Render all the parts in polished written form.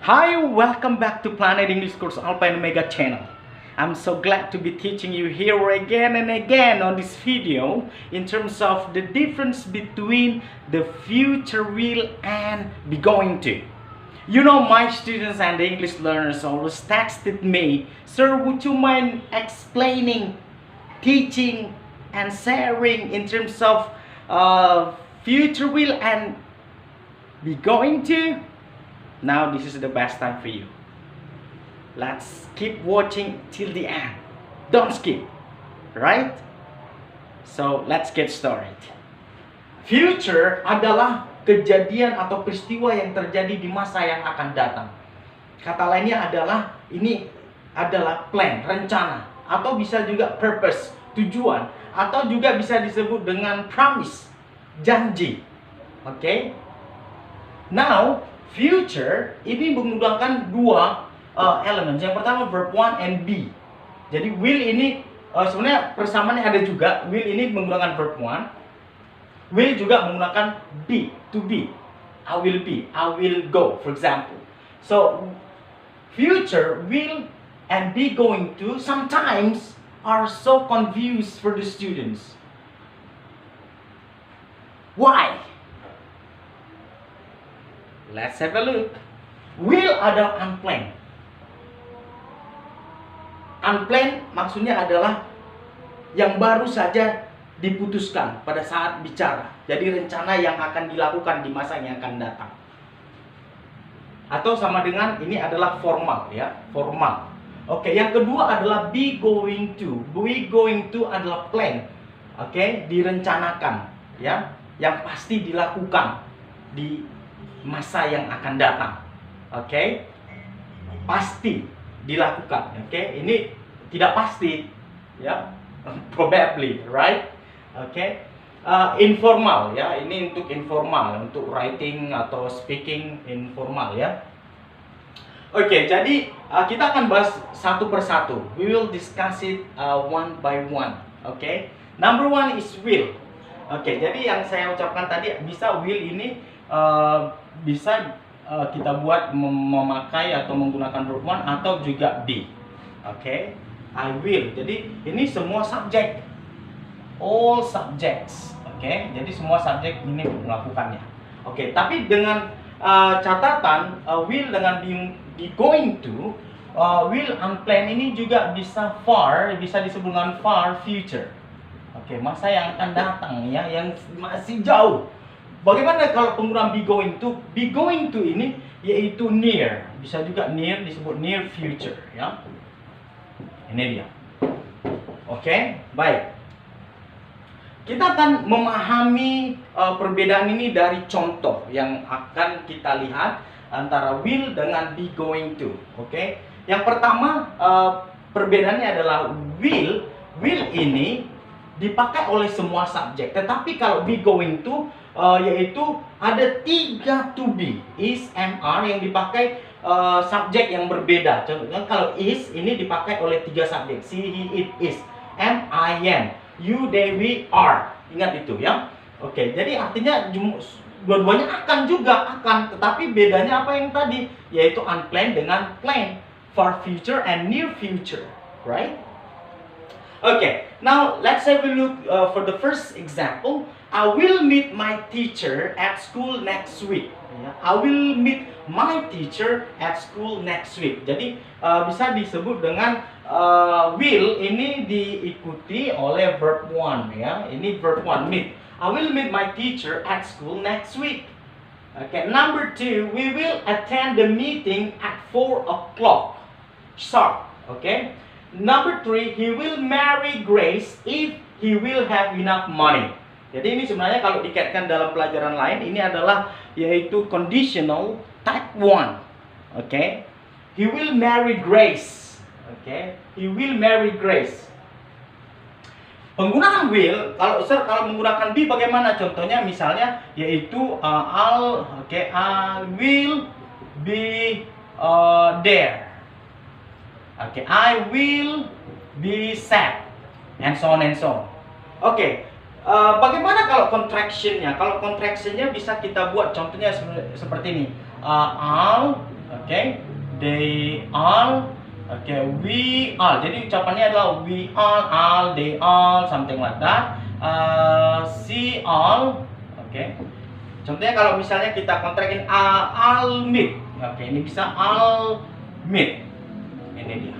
Hi, welcome back to Planet English Course Alpha and Omega channel. I'm so glad to be teaching you here again and again on this video in terms of the difference between the future will and be going to. You know, my students and the English learners always texted me, "Sir, would you mind explaining, teaching, and sharing in terms of future will and be going to?" Now this is the best time for you. Let's keep watching till the end. Don't skip, right? So let's get started. Future adalah kejadian atau peristiwa yang terjadi di masa yang akan datang. Kata lainnya adalah ini adalah plan, rencana, atau bisa juga purpose, tujuan, atau juga bisa disebut dengan promise, janji. Oke? Now, future ini menggunakan dua elemen. Yang pertama verb one and be. Jadi will ini sebenarnya persamaannya ada juga. Will ini menggunakan verb one. Will juga menggunakan be, to be. I will be, I will go, for example. So future, will, and be going to sometimes are so confused for the students. Why? Let's have a look. Will adalah unplanned. Unplanned maksudnya adalah yang baru saja diputuskan pada saat bicara. Jadi rencana yang akan dilakukan di masa yang akan datang. Atau sama dengan ini adalah formal ya, formal. Oke, yang kedua adalah be going to. Be going to adalah plan. Oke, direncanakan ya, yang pasti dilakukan di masa yang akan datang. Oke, pasti dilakukan. Oke, ini tidak pasti ya, probably, right? Oke, informal ya, ini untuk informal, untuk writing atau speaking informal ya. Oke, jadi kita akan bahas satu persatu. We will discuss it one by one. Oke, number one is will. Oke, jadi yang saya ucapkan tadi bisa will ini bisa kita buat memakai atau menggunakan verb one atau juga be. Oke, I will. Jadi ini semua subjek, all subjects. Oke, jadi semua subjek ini melakukannya. Oke, tapi dengan catatan will dengan be going to, will unplanned ini juga bisa far, bisa disebut dengan far future. Oke, masa yang akan datang ya, yang masih jauh. Bagaimana kalau penggunaan be going to? Be going to ini yaitu near, bisa juga near, disebut near future ya. Ini dia. Oke, baik. Kita akan memahami perbedaan ini dari contoh yang akan kita lihat antara will dengan be going to. Oke. Yang pertama perbedaannya adalah will ini dipakai oleh semua subjek. Tetapi kalau be going to yaitu ada 3 to be, is, am, are yang dipakai subjek yang berbeda. Contohnya kalau is ini dipakai oleh 3 subjek, she, he, it, is. Am, I, am. You, they, we, are. Ingat itu ya. Oke, jadi artinya dua-duanya akan juga akan, tetapi bedanya apa yang tadi? Yaitu unplanned dengan planned, far future and near future, right? Okay, now let's have a look for the first example. I will meet my teacher at school next week. I will meet my teacher at school next week. Jadi bisa disebut dengan will ini diikuti oleh verb one ya. Ini verb one, meet. I will meet my teacher at school next week. Okay, number 2, we will attend the meeting at 4 o'clock sharp. Okay. Number 3, he will marry Grace if he will have enough money. Jadi ini sebenarnya kalau dikaitkan dalam pelajaran lain, ini adalah yaitu conditional type 1. Oke. He will marry Grace. Oke. He will marry Grace. Penggunaan will, kalau menggunakan be bagaimana? Contohnya misalnya yaitu I will be there. Oke, I will be sad, and so on and so on. Oke, bagaimana kalau contractionnya? Kalau contractionnya bisa kita buat contohnya seperti ini. I'll Oke, they all. Oke, we all. Jadi ucapannya adalah we all, they all, something like that. She all. Oke. Contohnya kalau misalnya kita kontrakin I'll meet. Oke, ini bisa I'll meet. Ini dia.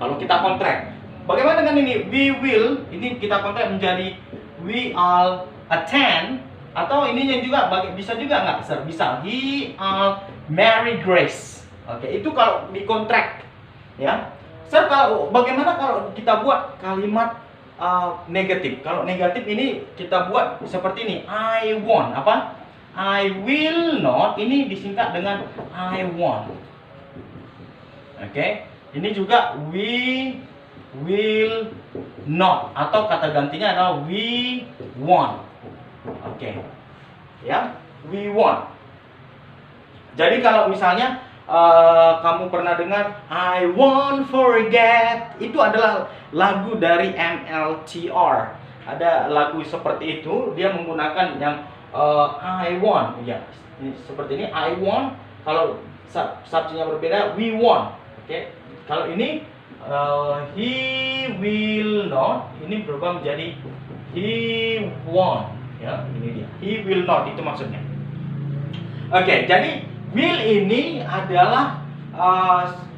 Kalau kita kontrak. Bagaimana dengan ini? We will. Ini kita kontrak menjadi we all attend. Atau ininya juga bisa juga nggak, Sir? Bisa. He all marry Grace. Oke, itu kalau di kontrak. Ya. Sir, kalau bagaimana kalau kita buat kalimat negatif? Kalau negatif ini kita buat seperti ini. I want. Apa? I will not. Ini disingkat dengan I want. Oke. Ini juga we will not. Atau kata gantinya adalah we want. Oke. Ya. We want. Jadi kalau misalnya kamu pernah dengar I won't forget, itu adalah lagu dari MLTR. Ada lagu seperti itu, dia menggunakan yang I want, ya seperti ini I want. Kalau subjeknya berbeda, we want. Oke. Kalau ini he will not, ini berubah menjadi he want. Ya, ini dia. He will not, itu maksudnya. Oke, jadi will ini adalah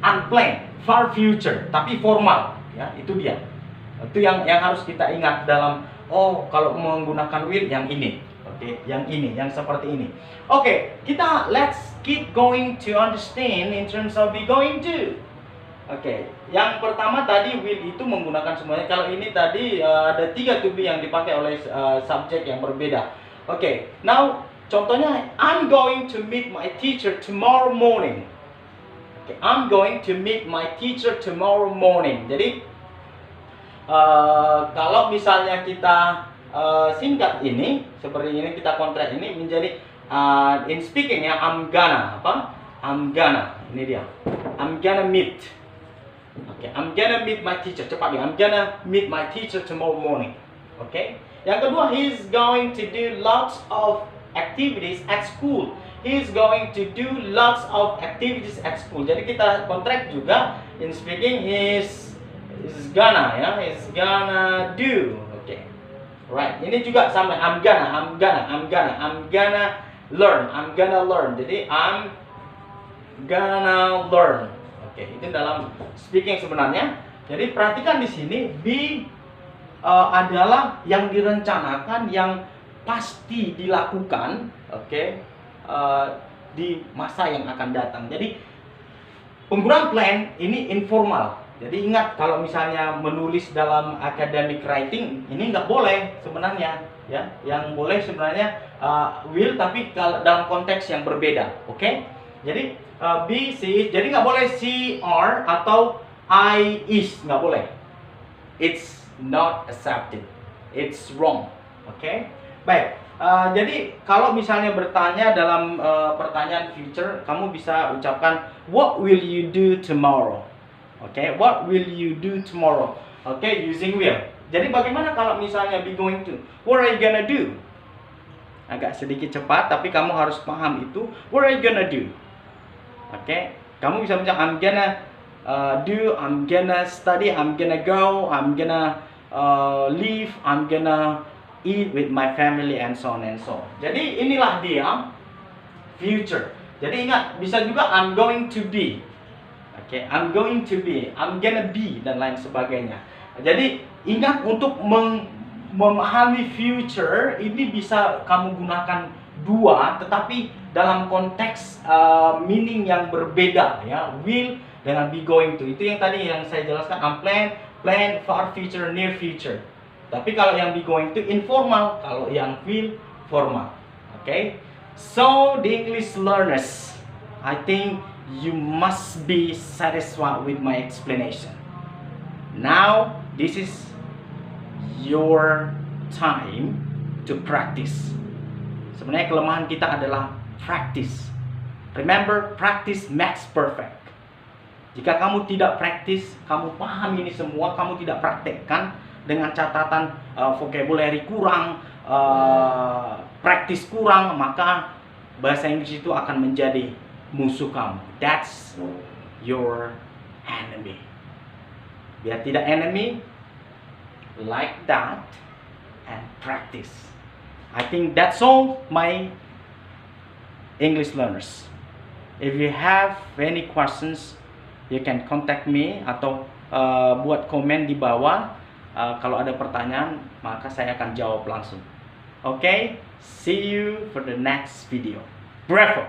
unplanned, far future, tapi formal, ya itu dia. Itu yang harus kita ingat dalam kalau menggunakan will yang ini, oke, yang ini, yang seperti ini. Oke, kita let's keep going to understand in terms of be going to. Oke, yang pertama tadi will itu menggunakan semuanya. Kalau ini tadi ada 3 to be yang dipakai oleh subjek yang berbeda. Oke, now contohnya, I'm going to meet my teacher tomorrow morning. Okay, I'm going to meet my teacher tomorrow morning. Jadi, kalau misalnya kita singkat ini, seperti ini kita kontrak ini menjadi in speaking ya, I'm gonna apa? I'm gonna. Ini dia. I'm gonna meet. Oke, I'm gonna meet my teacher. Cepat ya. I'm gonna meet my teacher tomorrow morning. Oke. Yang kedua, he's going to do lots of activities at school. He's going to do lots of activities at school. Jadi kita kontrak juga in speaking he's gonna ya, he's gonna do. Oke. Right. Ini juga sama I'm gonna learn. Jadi I'm gonna learn. Oke, itu dalam speaking sebenarnya. Jadi perhatikan di sini be adalah yang direncanakan, yang pasti dilakukan, oke, di masa yang akan datang. Jadi penggunaan plan ini informal. Jadi ingat, kalau misalnya menulis dalam academic writing ini nggak boleh sebenarnya, ya. Yang boleh sebenarnya will, tapi dalam konteks yang berbeda, oke? Jadi be, she, jadi nggak boleh she, are atau I, is, nggak boleh. It's not accepted. It's wrong. Oke? Baik. Jadi kalau misalnya bertanya dalam pertanyaan future, kamu bisa ucapkan what will you do tomorrow? Oke? What will you do tomorrow? Oke, using will. Jadi bagaimana kalau misalnya be going to? What are you gonna do? Agak sedikit cepat, tapi kamu harus paham itu. What are you gonna do? Oke? Kamu bisa bilang I'm gonna do, I'm gonna study, I'm gonna go, I'm gonna live, I'm gonna eat with my family, and so on and so on. Jadi inilah dia future. Jadi ingat, bisa juga I'm going to be. Oke, I'm going to be, I'm gonna be, dan lain sebagainya. Jadi ingat, untuk memahami future ini bisa kamu gunakan dua, tetapi dalam konteks meaning yang berbeda ya. Will dengan be going to, itu yang tadi yang saya jelaskan, plan, far future, near future. Tapi kalau yang be going to informal, kalau yang will formal. Okay? So the English learners, I think you must be satisfied with my explanation. Now this is your time to practice. Sebenarnya kelemahan kita adalah practice. Remember, practice makes perfect. Jika kamu tidak praktis, kamu paham ini semua, kamu tidak praktekkan dengan catatan vocabulary kurang, praktis kurang, maka bahasa Inggris itu akan menjadi musuh kamu. That's your enemy. Biar tidak enemy, like that and practice. I think that's all my English learners. If you have any questions, you can contact me atau buat komen di bawah. Kalau ada pertanyaan, maka saya akan jawab langsung. Okay, see you for the next video. Bravo!